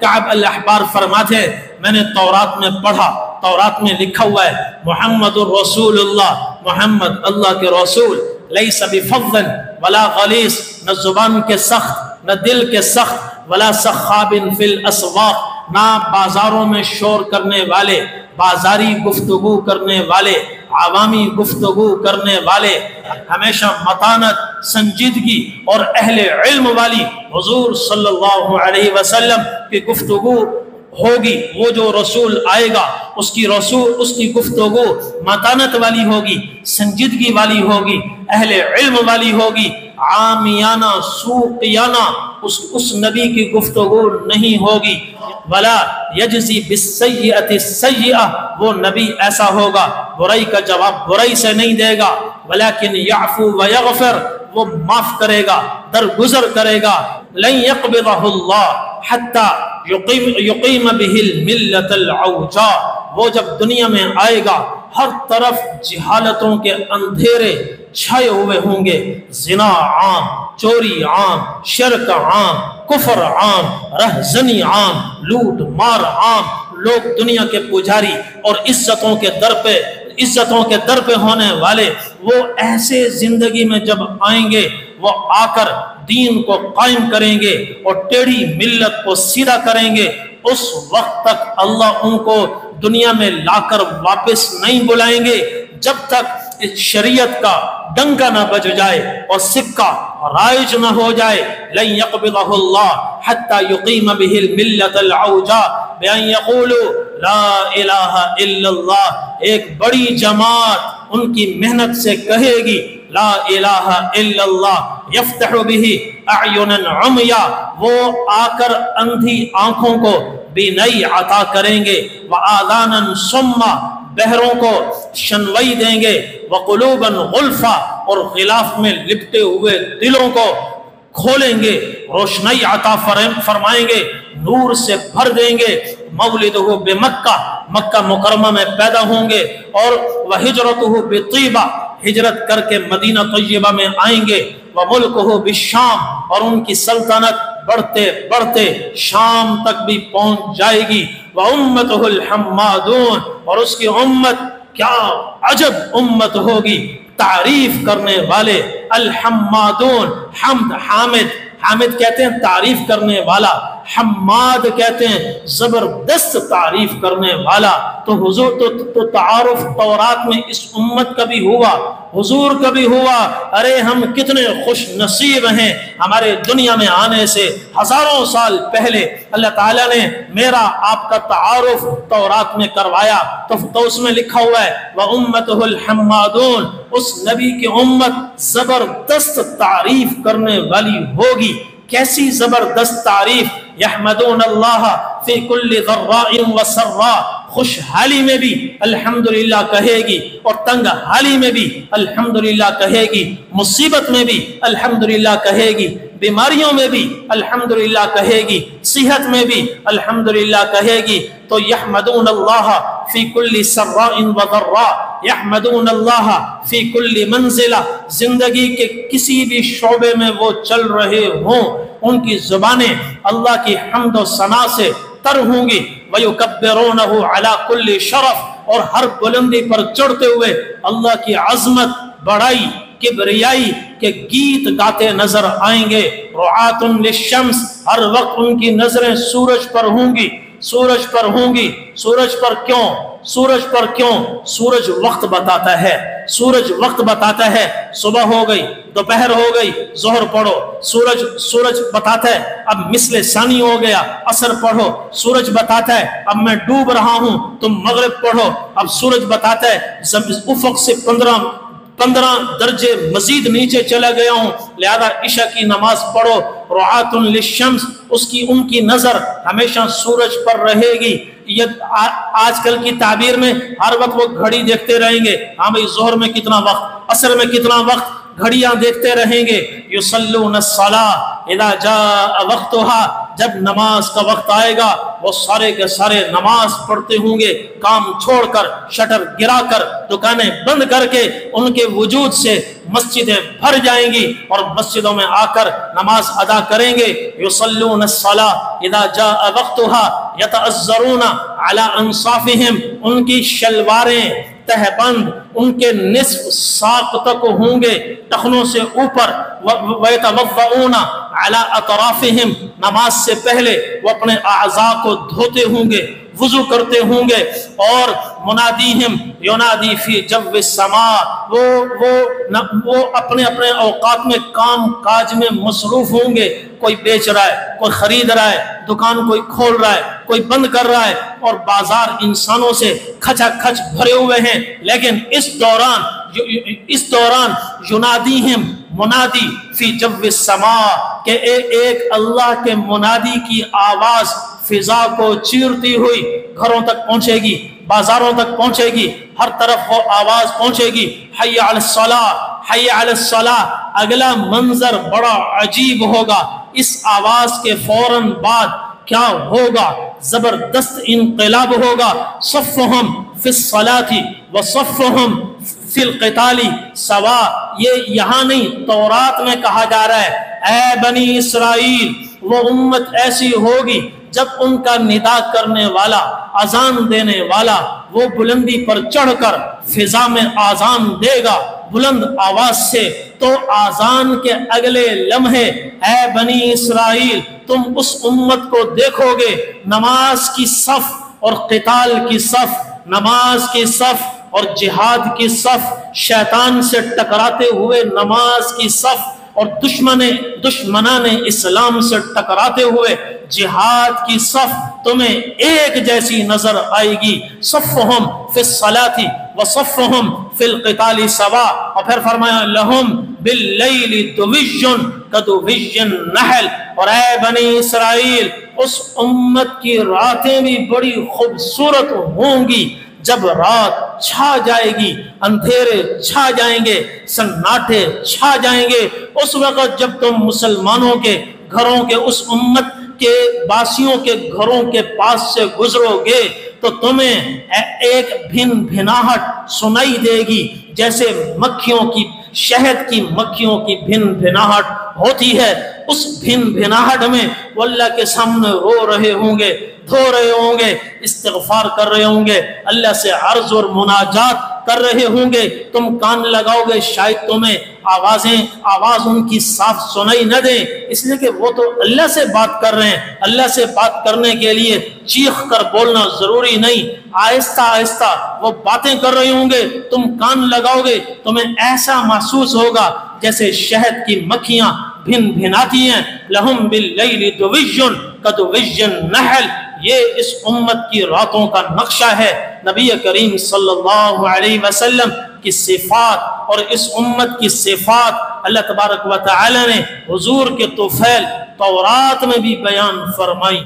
کعب الاحبار فرماتے ہیں میں نے تورات میں پڑھا، تورات میں لکھا ہوا ہے محمد الرسول اللہ، محمد اللہ کے رسول، لیس بفظ ولا غلیظ، نہ زبان کے سخت نہ دل کے سخت، ولا سخاب فی الاسواق، نہ بازاروں میں شور کرنے والے، بازاری گفتگو کرنے والے، عوامی گفتگو کرنے والے، ہمیشہ متانت، سنجیدگی اور اہل علم والی حضور صلی اللہ علیہ وسلم کی گفتگو ہوگی۔ وہ جو رسول آئے گا اس کی گفتگو متانت والی ہوگی، سنجیدگی والی ہوگی، اہل علم والی ہوگی، عامیانہ سوقیانہ اس نبی کی گفتگو نہیں ہوگی۔ ولا یجزی بالسیئۃ السیئۃ، وہ نبی ایسا ہوگا برائی کا جواب برائی سے نہیں دے گا، ولیکن یعفو ویغفر، وہ معاف کرے گا، درگزر کرے گا۔ لن یقبضہ اللہ حتی یقیم بہ الملۃ العوجاء، وہ جب دنیا میں آئے گا ہر طرف جہالتوں کے اندھیرے چھائے ہوئے ہوں گے، زنا عام، چوری عام، شرک عام، کفر عام، رہزنی عام، لوٹ مار عام، لوگ دنیا کے پجاری اور عزتوں کے در پہ ہونے والے، وہ ایسے زندگی میں جب آئیں گے وہ آ کر دین کو قائم کریں گے اور ٹیڑھی ملت کو سیدھا کریں گے۔ اس وقت تک اللہ ان کو دنیا میں لا کر واپس نہیں بلائیں گے جب تک اس شریعت کا ڈنکا نہ بج جائے اور سکہ رائج نہ ہو جائے۔ لن یقبضہ اللہ حتی یقیم بہ الملۃ العوجاء بان یقولوا لا الہ الا اللہ، ایک بڑی جماعت ان کی محنت سے کہے گی لا الہ الا اللہ، یفتح بہ اعینا عمیا، وہ آ کر اندھی آنکھوں کو بینائی عطا کریں گے، وآذانا صما، بہروں کو شنوئی دیں گے، وقلوبا غلفا، اور غلاف میں لپٹے ہوئے دلوں کو کھولیں گے، روشنائی عطا فرمائیں گے، نور سے بھر دیں گے۔ مولدہ بمکہ، مکہ مکرمہ میں پیدا ہوں گے، اور وہجرتہ بطیبہ، ہجرت کر کے مدینہ طیبہ میں آئیں گے، وملکہ بالشام، اور ان کی سلطنت بڑھتے بڑھتے شام تک بھی پہنچ جائے گی، وامتہ الحمادون، اور اس کی امت کیا عجب امت ہوگی، تعریف کرنے والے، الحمادون، حمد، حامد کہتے ہیں تعریف کرنے والا، حماد کہتے ہیں زبردست تعریف کرنے والا۔ تو حضور تو تعارف تورات میں اس امت کا بھی ہوا، حضور کا بھی ہوا۔ ارے ہم کتنے خوش نصیب ہیں، ہمارے دنیا میں آنے سے ہزاروں سال پہلے اللہ تعالیٰ نے میرا آپ کا تعارف تورات میں کروایا، تو اس میں لکھا ہوا ہے وَأُمَّتُهُ الْحَمَّادُونَ، اس نبی کی امت زبردست تعریف کرنے والی ہوگی۔ کیسی زبردست تعریف، یحمدون اللہ فی کل ضراء وسراء، خوشحالی میں بھی الحمدللہ کہے گی اور تنگ حالی میں بھی الحمدللہ کہے گی، مصیبت میں بھی الحمدللہ کہے گی، بیماریوں میں بھی الحمدللہ کہے گی، صحت میں بھی الحمدللہ کہے گی۔ تو یحمدون اللہ فی کل سراء وضراء، یحمدون اللہ فی کل منزلہ، زندگی کے کسی بھی شعبے میں وہ چل رہے ہوں، ان کی زبانیں اللہ کی حمد و ثنا سے تر ہوں گی۔ وَيُكَبِّرُونَهُ عَلَى كُلِّ شَرَفٍ، اور ہر بلندی پر چڑھتے ہوئے اللہ کی عظمت، بڑائی، کبریائی کے گیت گاتے نظر آئیں گے۔ رُعَاةٌ لِلشَّمْسِ، ہر وقت ان کی نظریں سورج پر ہوں گی، سورج پر ہوں گی۔ سورج پر کیوں؟ سورج پر کیوں؟ سورج وقت بتاتا ہے، سورج وقت بتاتا ہے، صبح ہو گئی، دوپہر ہو گئی، ظہر پڑھو، سورج بتاتا ہے اب مثل ثانی ہو گیا، عصر پڑھو، سورج بتاتا ہے اب میں ڈوب رہا ہوں، تم مغرب پڑھو، اب سورج بتاتا ہے افق سے 15 درجے مزید نیچے چلا گیا ہوں، لہذا عشاء کی نماز پڑھو۔ رعاة للشمس، ان کی نظر ہمیشہ سورج پر رہے گی۔ یہ آج کل کی تعبیر میں ہر وقت وہ گھڑی دیکھتے رہیں گے، ہاں بھئی ظہر میں کتنا وقت، عصر میں کتنا وقت، گھڑیاں دیکھتے رہیں گے۔ یصلون الصلاۃ اذا جاء وقتها، جب نماز کا وقت آئے گا وہ سارے کے سارے نماز پڑھتے ہوں گے، کام چھوڑ کر، شٹر گرا کر، دکانیں بند کر کے، ان کے وجود سے مسجدیں بھر جائیں گی اور مسجدوں میں آ کر نماز ادا کریں گے. یصلون الصلاۃ اذا جاء وقتها یتعذرون علی انصافہم، ان کی شلواریں تہبند ان کے نصف ساق تک ہوں گے، ٹخنوں سے اوپر. وَيَتَوَضَّؤُونَ عَلَىٰ أَطْرَافِهِمْ، نماز سے پہلے وہ اپنے اعضاء کو دھوتے ہوں گے، وضو کرتے ہوں گے. اور منادیہم ینادی فی جو السماء، وہ اپنے اپنے اوقات میں کام کاج میں مصروف ہوں گے. کوئی بیچ رہا ہے، کوئی خرید رہا ہے، دکان کوئی کھول رہا ہے، کوئی بند کر رہا ہے، اور بازار انسانوں سے کھچا کھچ بھرے ہوئے ہیں. لیکن اس دوران ینادیہم، منادی فی جو السماء، کہ ایک اللہ کے منادی کی آواز فضا کو چیرتی ہوئی گھروں تک پہنچے گی، بازاروں تک پہنچے گی، ہر طرف وہ آواز پہنچے گی. حی علی الصلاۃ، حی علی الصلاۃ. اگلا منظر بڑا عجیب ہوگا. اس آواز کے فوراً بعد کیا ہوگا؟ زبردست انقلاب ہوگا. صفہم فی الصلاۃ وصفہم فی القتال سواء. یہ یہاں نہیں، تورات میں کہا جا رہا ہے اے بنی اسرائیل، وہ امت ایسی ہوگی جب ان کا ندا کرنے والا، اذان دینے والا، وہ بلندی پر چڑھ کر فضا میں اذان دے گا بلند آواز سے، تو اذان کے اگلے لمحے اے بنی اسرائیل تم اس امت کو دیکھو گے نماز کی صف اور قتال کی صف، نماز کی صف اور جہاد کی صف، شیطان سے ٹکراتے ہوئے نماز کی صف، اور دشمنان اسلام سے ٹکراتے ہوئے جہاد کی صف تمہیں ایک جیسی نظر آئے گی. صفہم فی الصلاۃ وصفہم فی القتال سواء. اور پھر فرمایا لہم باللیل دویج کدویج النحل. اور اے بنی اسرائیل، اس امت کی راتیں بھی بڑی خوبصورت ہوں گی. جب رات چھا جائے گی، اندھیرے چھا جائیں گے، سناٹے چھا جائیں گے، اس وقت جب تم مسلمانوں کے گھروں کے، اس امت کے باسیوں کے گھروں کے پاس سے گزرو گے تو تمہیں ایک بھن بھناہٹ سنائی دے گی، جیسے مکھیوں کی، شہد کی مکھیوں کی بھن بھناہٹ ہوتی ہے. اس بھن بھناہٹ میں وہ اللہ کے سامنے رو رہے ہوں گے، دھو رہے ہوں گے، استغفار کر رہے ہوں گے، اللہ سے عرض اور مناجات کر رہے ہوں گے. تم کان لگاؤ گے، شاید تمہیں آواز ان کی صاف سنائی نہ دے، اس لیے کہ وہ تو اللہ سے بات کر رہے ہیں. اللہ سے بات کرنے کے لیے چیخ کر بولنا ضروری نہیں، آہستہ آہستہ وہ باتیں کر رہے ہوں گے. تم کان لگاؤ گے، تمہیں ایسا محسوس ہوگا جیسے شہد کی مکھیاں بھن بھناتی ہیں. لہم باللیل دویج کدویج النحل. یہ اس امت کی راتوں کا نقشہ ہے. نبی کریم صلی اللہ علیہ وسلم کی صفات اور اس امت کی صفات اللہ تبارک و تعالی نے حضور کے طفیل تورات میں بھی بیان فرمائی.